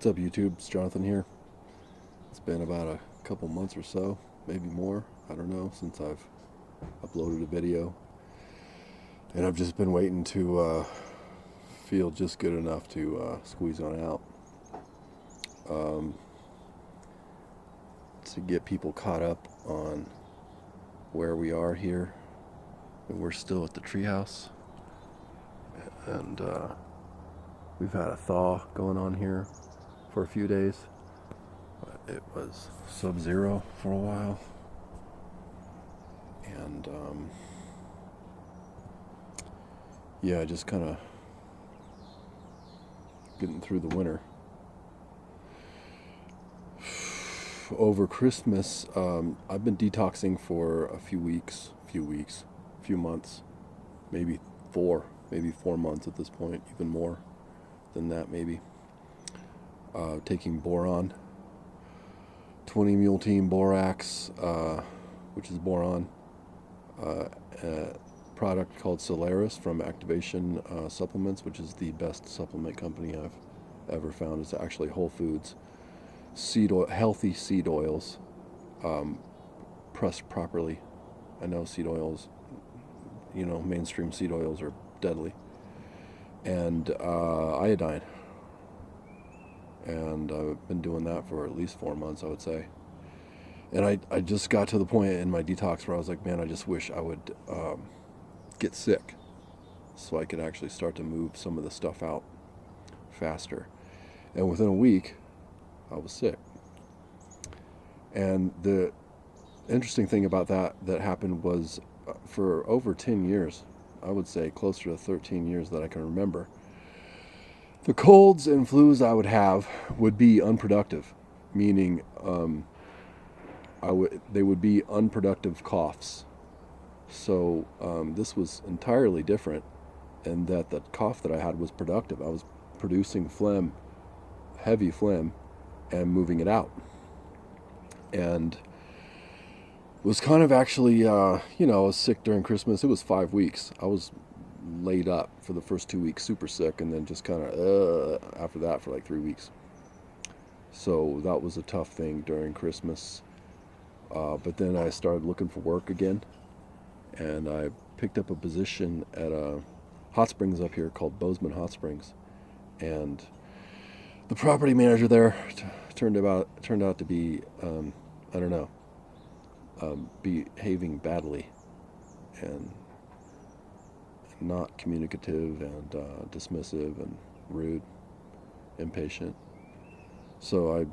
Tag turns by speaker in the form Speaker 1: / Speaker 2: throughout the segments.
Speaker 1: What's up, YouTube? It's Jonathan here. It's been about a couple months or so, maybe more, I don't know, since I've uploaded a video. And I've just been waiting to feel just good enough to squeeze on out. To get people caught up on where we are here. And we're still at the treehouse. And we've had a thaw going on here for a few days. It was sub-zero for a while, and just kind of getting through the winter. Over Christmas, I've been detoxing for a few months, maybe 4 months at this point, even more than that maybe. Taking boron, 20 mule team borax, which is boron, a product called Solaris from Activation Supplements, which is the best supplement company I've ever found. It's actually Whole Foods healthy seed oils, pressed properly. I know seed oils, mainstream seed oils are deadly, and iodine. And I've been doing that for at least 4 months, I would say. And I just got to the point in my detox where I was like, man, I just wish I would get sick so I could actually start to move some of the stuff out faster. And within a week, I was sick. And the interesting thing about that happened was for over 10 years, I would say closer to 13 years that I can remember, the colds and flus I would have would be unproductive, meaning they would be unproductive coughs. So this was entirely different, in that the cough that I had was productive. I was producing phlegm, heavy phlegm, and moving it out. And was kind of actually, I was sick during Christmas. It was 5 weeks. I was laid up for the first 2 weeks, super sick, and then just kind of after that for like 3 weeks. So that was a tough thing during Christmas. But then I started looking for work again, and I picked up a position at a hot springs up here called Bozeman Hot Springs, and the property manager there turned out to be behaving badly and not communicative and dismissive and rude, impatient. So I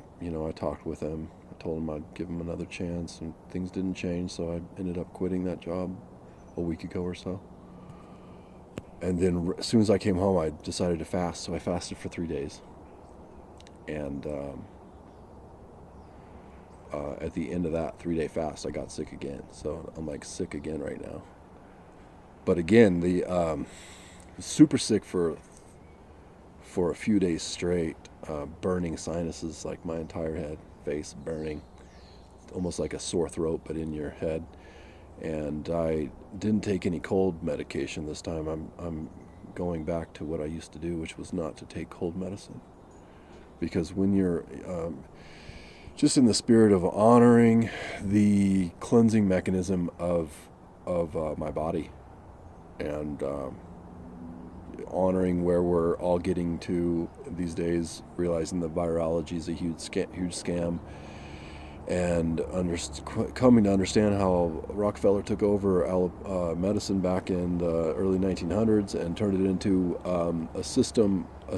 Speaker 1: talked with him. I told him I'd give him another chance, and things didn't change. So I ended up quitting that job a week ago or so. And then as soon as I came home, I decided to fast. So I fasted for 3 days. And at the end of that 3-day fast, I got sick again. So I'm like sick again right now. But again, super sick for a few days straight, burning sinuses, like my entire head, face burning, almost like a sore throat, but in your head. And I didn't take any cold medication this time. I'm going back to what I used to do, which was not to take cold medicine, because when you're just in the spirit of honoring the cleansing mechanism of my body, and honoring where we're all getting to these days, realizing that virology is a huge scam, and coming to understand how Rockefeller took over medicine back in the early 1900s and turned it into a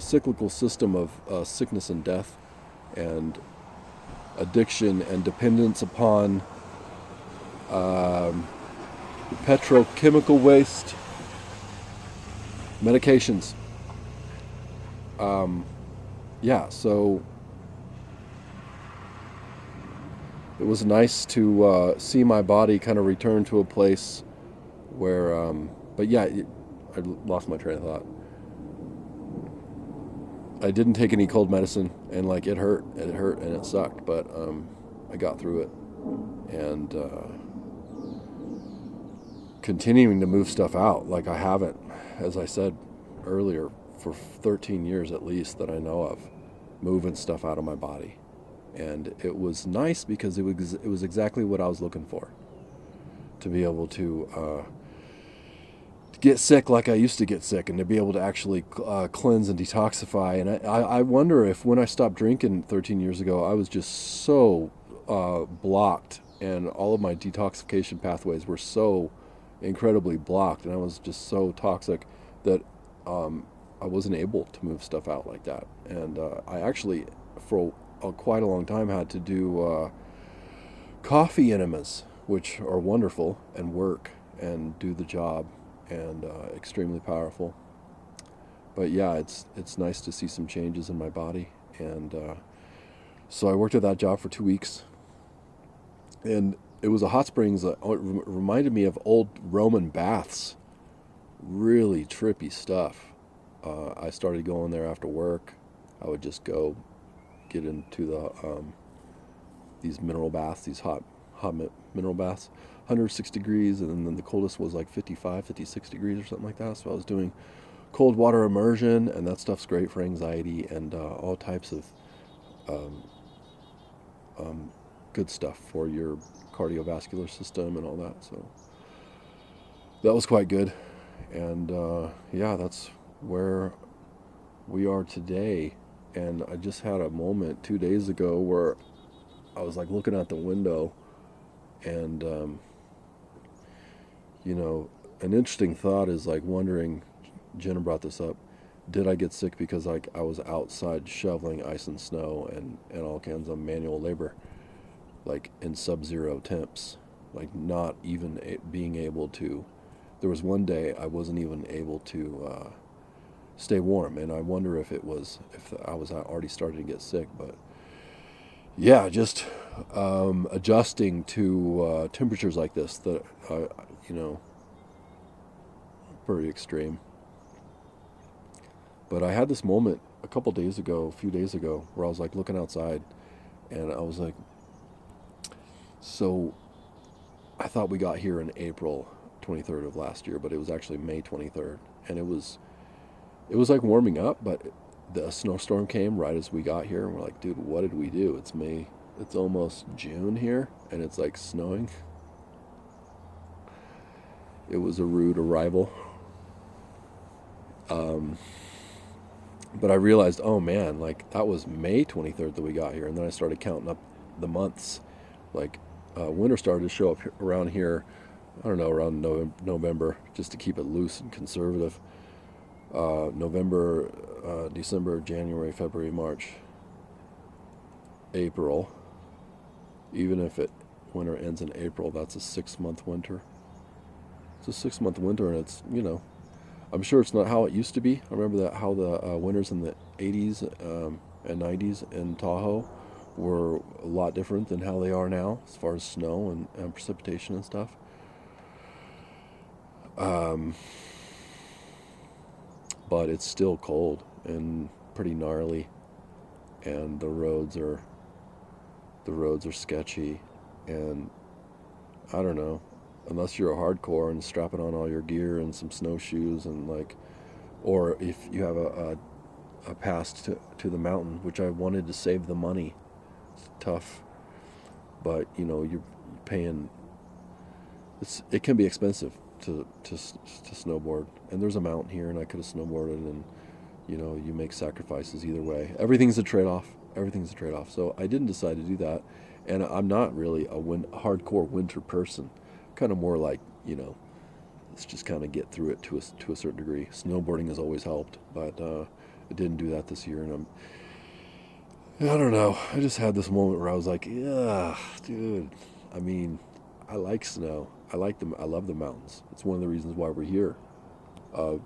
Speaker 1: cyclical system of sickness and death, and addiction and dependence upon petrochemical waste, medications. So it was nice to see my body kind of return to a place where, I lost my train of thought. I didn't take any cold medicine, and it hurt and it sucked, but I got through it, and continuing to move stuff out like I haven't, as I said earlier, for 13 years at least that I know of. moving stuff out of my body. And it was nice because it was exactly what I was looking for, to be able to get sick like I used to get sick, and to be able to actually cleanse and detoxify. And I wonder if when I stopped drinking 13 years ago, I was just so blocked, and all of my detoxification pathways were so incredibly blocked, and I was just so toxic that I wasn't able to move stuff out like that. And I actually, for quite a long time, had to do coffee enemas, which are wonderful and work and do the job, and extremely powerful. But yeah, it's nice to see some changes in my body. And so I worked at that job for 2 weeks, and it was a hot springs that reminded me of old Roman baths. Really trippy stuff. I started going there after work. I would just go get into the these mineral baths, these hot mineral baths, 106 degrees, and then the coldest was like 55, 56 degrees or something like that. So I was doing cold water immersion, and that stuff's great for anxiety and all types of good stuff for your cardiovascular system and all that. So that was quite good. And yeah, that's where we are today. And I just had a moment 2 days ago where I was like looking out the window, and you know, an interesting thought is like wondering, Jenna brought this up, did I get sick because like I was outside shoveling ice and snow and all kinds of manual labor, like in sub-zero temps, like not even being able to, there was one day I wasn't even able to stay warm, and I wonder if I was already starting to get sick. But yeah, just adjusting to temperatures like this that you know, pretty extreme. But I had this moment a few days ago, where I was like looking outside, and I was like, so I thought we got here in April 23rd of last year, but it was actually May 23rd, and it was like warming up, but the snowstorm came right as we got here, and we're like, dude, what did we do? It's May, it's almost June here, and it's like snowing. It was a rude arrival. But I realized, oh man, like that was May 23rd that we got here, and then I started counting up the months. Like winter started to show up around here, I don't know, around November, just to keep it loose and conservative. November, December, January, February, March, April. Even if winter ends in April, that's a 6-month winter. It's a 6-month winter, and it's, you know, I'm sure it's not how it used to be. I remember that how the winters in the 80s and 90s in Tahoe were a lot different than how they are now, as far as snow and precipitation and stuff. But it's still cold and pretty gnarly, and the roads are sketchy, and I don't know, unless you're a hardcore and strapping on all your gear and some snowshoes, and like, or if you have a pass to the mountain, which I wanted to save the money. It's tough, but you know, you're paying, it can be expensive to snowboard, and there's a mountain here, and I could have snowboarded, and you know, you make sacrifices either way. Everything's a trade-off. So I didn't decide to do that, and I'm not really a hardcore winter person. Kind of more like, you know, let's just kind of get through it to a certain degree. Snowboarding has always helped, but I didn't do that this year, and I don't know. I just had this moment where I was like, yeah, dude. I mean, I like snow. I love the mountains. It's one of the reasons why we're here,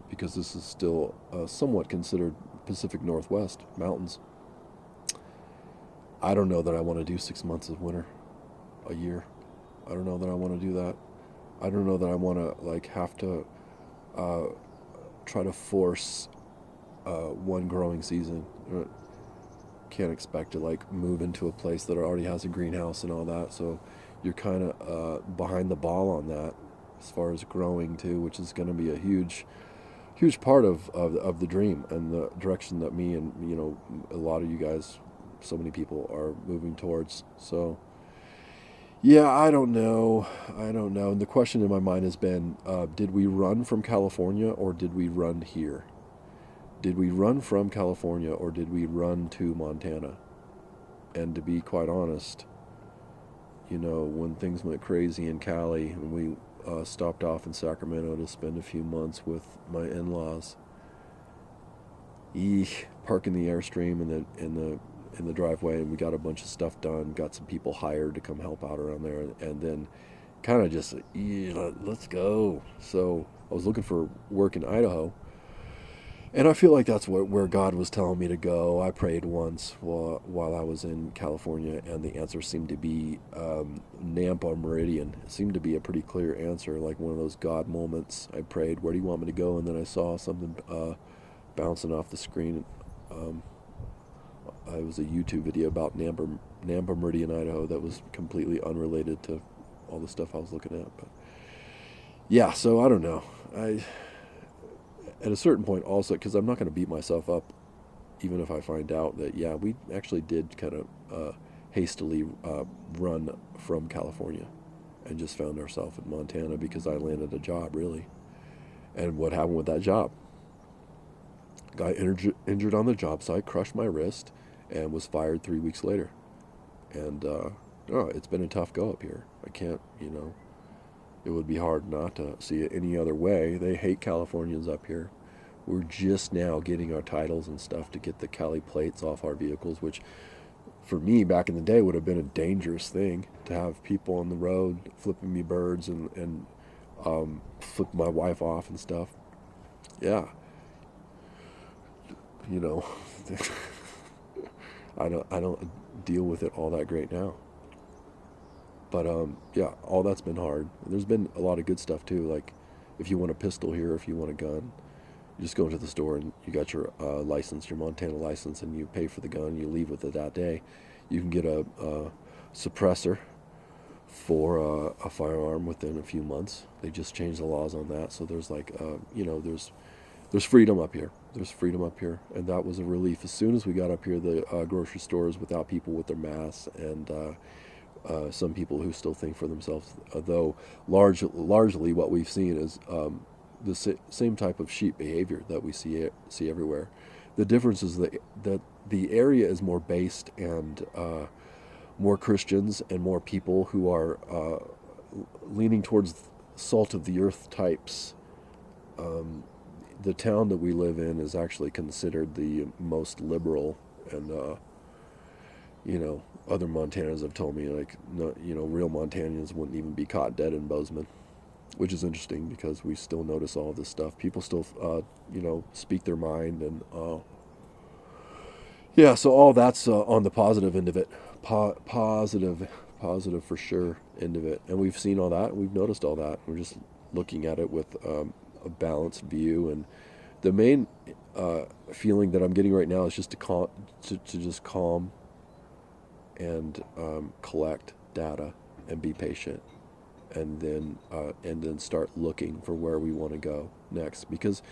Speaker 1: because this is still somewhat considered Pacific Northwest mountains. I don't know that I want to do 6 months of winter a year. I don't know that I want to do that. I don't know that I want to like have to try to force one growing season. Can't expect to like move into a place that already has a greenhouse and all that. So you're kind of behind the ball on that as far as growing too, which is going to be a huge huge part of the dream and the direction that me and a lot of you guys, so many people are moving towards. So yeah, I don't know. And the question in my mind has been, did we run from California or did we run here? Did we run from California or did we run to Montana? And to be quite honest, when things went crazy in Cali, and we stopped off in Sacramento to spend a few months with my in-laws, parking the Airstream in the driveway, and we got a bunch of stuff done, got some people hired to come help out around there, and then kind of just, let's go. So I was looking for work in Idaho, and I feel like that's where God was telling me to go. I prayed once while I was in California, and the answer seemed to be Nampa Meridian. It seemed to be a pretty clear answer, like one of those God moments. I prayed, where do you want me to go? And then I saw something bouncing off the screen. It was a YouTube video about Nampa Meridian, Idaho, that was completely unrelated to all the stuff I was looking at. But yeah, so I don't know. At a certain point also, because I'm not going to beat myself up even if I find out that, yeah, we actually did kind of hastily run from California and just found ourselves in Montana because I landed a job, really. And what happened with that job? Got injured on the job site, crushed my wrist, and was fired 3 weeks later. And it's been a tough go up here. I can't, it would be hard not to see it any other way. They hate Californians up here. We're just now getting our titles and stuff to get the Cali plates off our vehicles, which for me back in the day would have been a dangerous thing, to have people on the road flipping me birds and flip my wife off and stuff. Yeah. I don't deal with it all that great now. But yeah, all that's been hard. There's been a lot of good stuff too. Like if you want a pistol here, if you want a gun, you just go into the store and you got your license, your Montana license, and you pay for the gun. You leave with it that day. You can get a suppressor for a firearm within a few months. They just changed the laws on that. So there's like there's freedom up here. There's freedom up here, and that was a relief. As soon as we got up here, the grocery stores without people with their masks, and some people who still think for themselves, though largely what we've seen is the same type of sheep behavior that we see everywhere. The difference is that the area is more based and more Christians and more people who are leaning towards salt of the earth types. The town that we live in is actually considered the most liberal, and other Montanans have told me, like, no, real Montanans wouldn't even be caught dead in Bozeman, which is interesting because we still notice all this stuff. People still, speak their mind, and yeah, so all that's on the positive end of it, positive for sure end of it, and we've seen all that, we've noticed all that. We're just looking at it with a balanced view, and the main feeling that I'm getting right now is just to just calm and collect data and be patient, and then start looking for where we want to go next. Because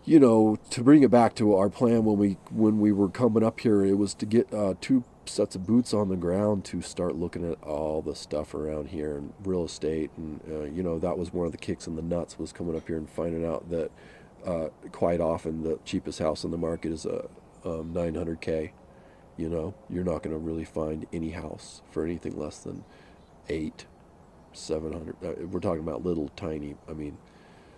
Speaker 1: to bring it back to our plan when we were coming up here, it was to get 2 sets of boots on the ground to start looking at all the stuff around here and real estate, and that was one of the kicks in the nuts, was coming up here and finding out that quite often the cheapest house on the market is a $900K. You're not going to really find any house for anything less than 700. We're talking about little tiny. I mean,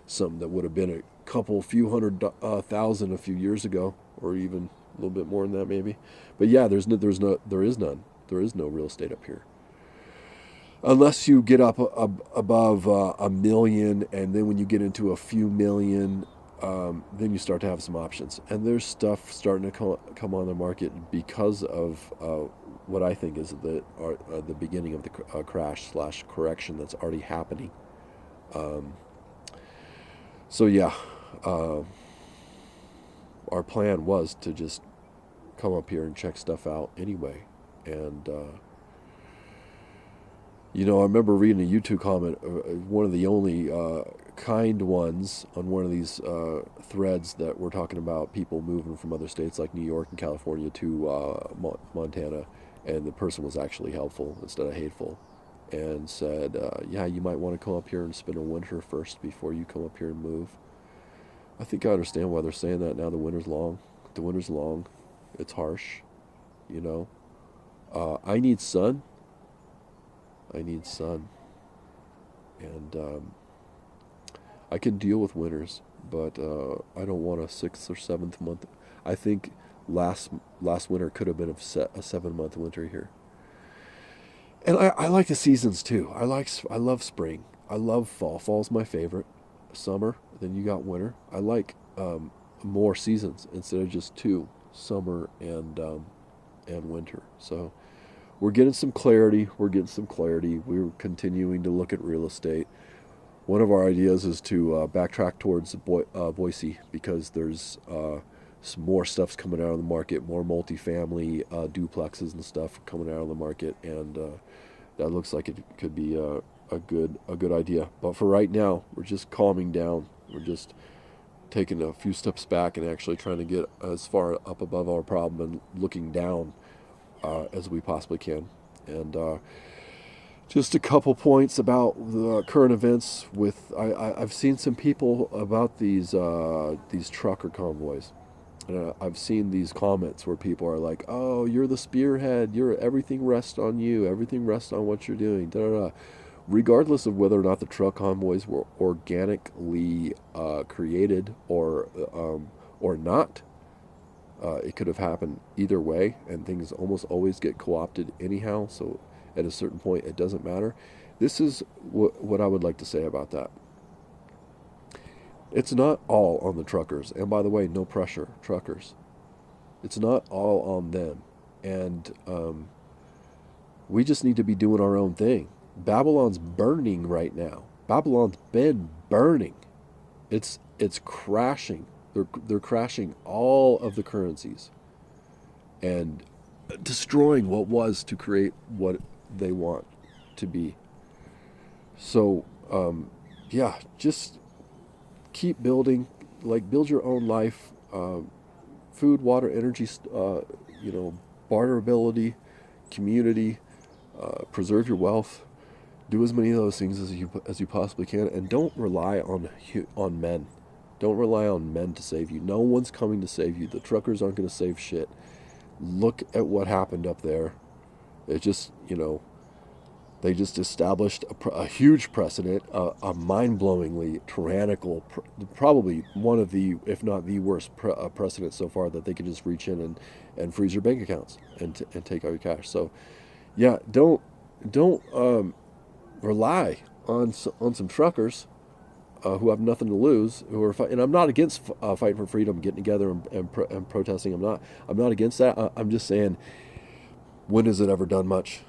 Speaker 1: something that would have been a few hundred thousand a few years ago, or even a little bit more than that maybe. But yeah, there is none. There is no real estate up here, unless you get up above a million, and then when you get into a few million, then you start to have some options. And there's stuff starting to come on the market because of what I think is the beginning of the crash/correction that's already happening. So yeah, our plan was to just come up here and check stuff out anyway. And I remember reading a YouTube comment, one of the only kind ones on one of these threads that we're talking about people moving from other states like New York and California to Montana, and the person was actually helpful instead of hateful, and said, yeah, you might want to come up here and spend a winter first before you come up here and move. I think I understand why they're saying that now. The winter's long. It's harsh, you know. I need sun. And I can deal with winters, but I don't want a 6th or 7th month. I think last winter could have been a 7-month winter here. And I like the seasons too. I love spring. I love fall. Fall's my favorite. Summer. Then you got winter. I like more seasons instead of just 2, summer and winter. So we're getting some clarity. We're continuing to look at real estate. One of our ideas is to backtrack towards Boise, because there's some more stuff's coming out of the market, more multifamily duplexes and stuff coming out of the market, and that looks like it could be a good idea. But for right now, we're just calming down. We're just taking a few steps back and actually trying to get as far up above our problem and looking down as we possibly can. And just a couple points about the current events. I've seen some people about these trucker convoys. I've seen these comments where people are like, "Oh, you're the spearhead. Everything rests on you. Everything rests on what you're doing." Da, da, da. Regardless of whether or not the truck convoys were organically created or not, it could have happened either way, and things almost always get co-opted anyhow. So at a certain point, it doesn't matter. This is what I would like to say about that. It's not all on the truckers. And by the way, no pressure, truckers. It's not all on them. And we just need to be doing our own thing. Babylon's burning right now. Babylon's been burning. It's crashing. They're crashing all of the currencies and destroying what was to create what they want to be. So, yeah, just keep building, build your own life, food, water, energy, barterability, community, preserve your wealth, do as many of those things as you possibly can, and don't rely on men. Don't rely on men to save you. No one's coming to save you. The truckers aren't going to save shit. Look at what happened up there. It just, they just established a huge precedent, a mind-blowingly tyrannical, probably one of the, if not the worst precedent so far, that they can just reach in and freeze your bank accounts and take out your cash. So, yeah, don't rely on some truckers who have nothing to lose, who are fighting. And I'm not against fighting for freedom, getting together and protesting. I'm not against that. I'm just saying, when has it ever done much?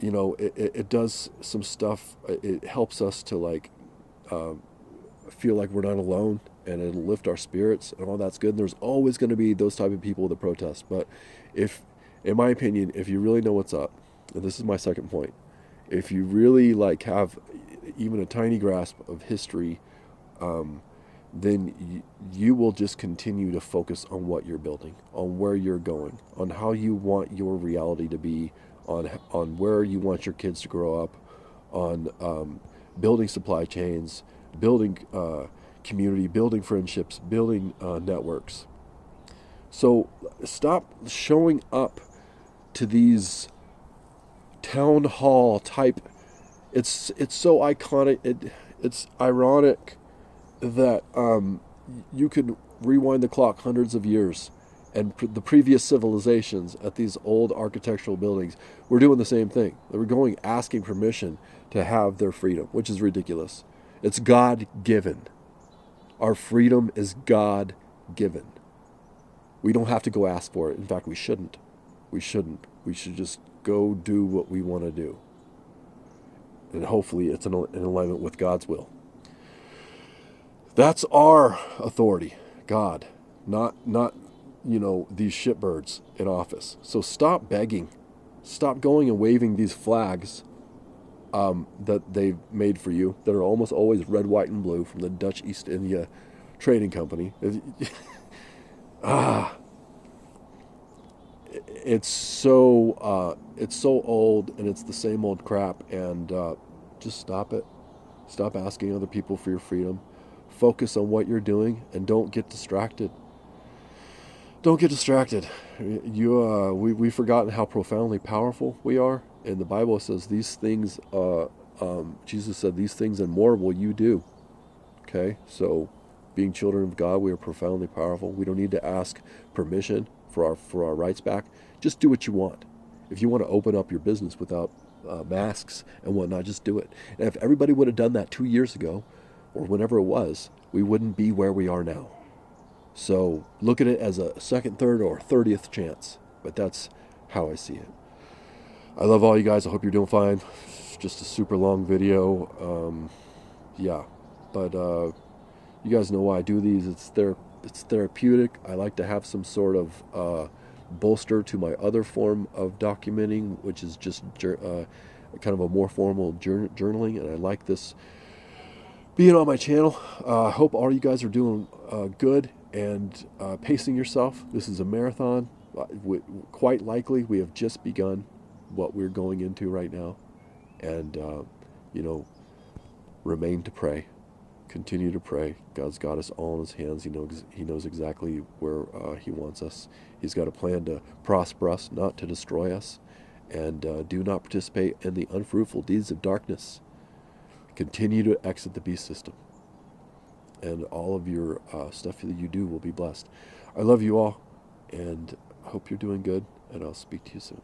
Speaker 1: It does some stuff. It helps us to feel like we're not alone, and it'll lift our spirits, and all that's good. And there's always going to be those type of people that protest. But in my opinion, if you really know what's up, and this is my second point, if you really have even a tiny grasp of history, then you will just continue to focus on what you're building, on where you're going, on how you want your reality to be, on where you want your kids to grow up, on building supply chains, building community, building friendships, building networks. So stop showing up to these town hall type. It's so iconic. It's ironic that you could rewind the clock hundreds of years, and the previous civilizations at these old architectural buildings were doing the same thing. They were going asking permission to have their freedom, which is ridiculous. It's God-given. Our freedom is God-given. We don't have to go ask for it. In fact, we shouldn't. We should just go do what we want to do. And hopefully it's in alignment with God's will. That's our authority, God, not these shitbirds in office. So stop begging. Stop going and waving these flags that they've made for you that are almost always red, white, and blue from the Dutch East India Trading Company. It's so old, and it's the same old crap. And just stop it. Stop asking other people for your freedom. Focus on what you're doing, and don't get distracted. Don't get distracted. We've forgotten how profoundly powerful we are. And the Bible says these things. Jesus said, "These things and more will you do." Okay, so being children of God, we are profoundly powerful. We don't need to ask permission for our rights back. Just do what you want. If you want to open up your business without masks and whatnot, just do it. And if everybody would have done that 2 years ago, or whenever it was, we wouldn't be where we are now. So look at it as a second, third, or 30th chance. But that's how I see it. I love all you guys. I hope you're doing fine. Just a super long video. Yeah. But you guys know why I do these. It's therapeutic. I like to have some sort of bolster to my other form of documenting, which is just kind of a more formal journaling. And I like this being on my channel. I hope all you guys are doing good and pacing yourself. This is a marathon. Quite likely we have just begun what we're going into right now. And, remain to pray. Continue to pray. God's got us all in his hands. He knows exactly where he wants us. He's got a plan to prosper us, not to destroy us. And do not participate in the unfruitful deeds of darkness. Continue to exit the beast system. And all of your stuff that you do will be blessed. I love you all, and I hope you're doing good, and I'll speak to you soon.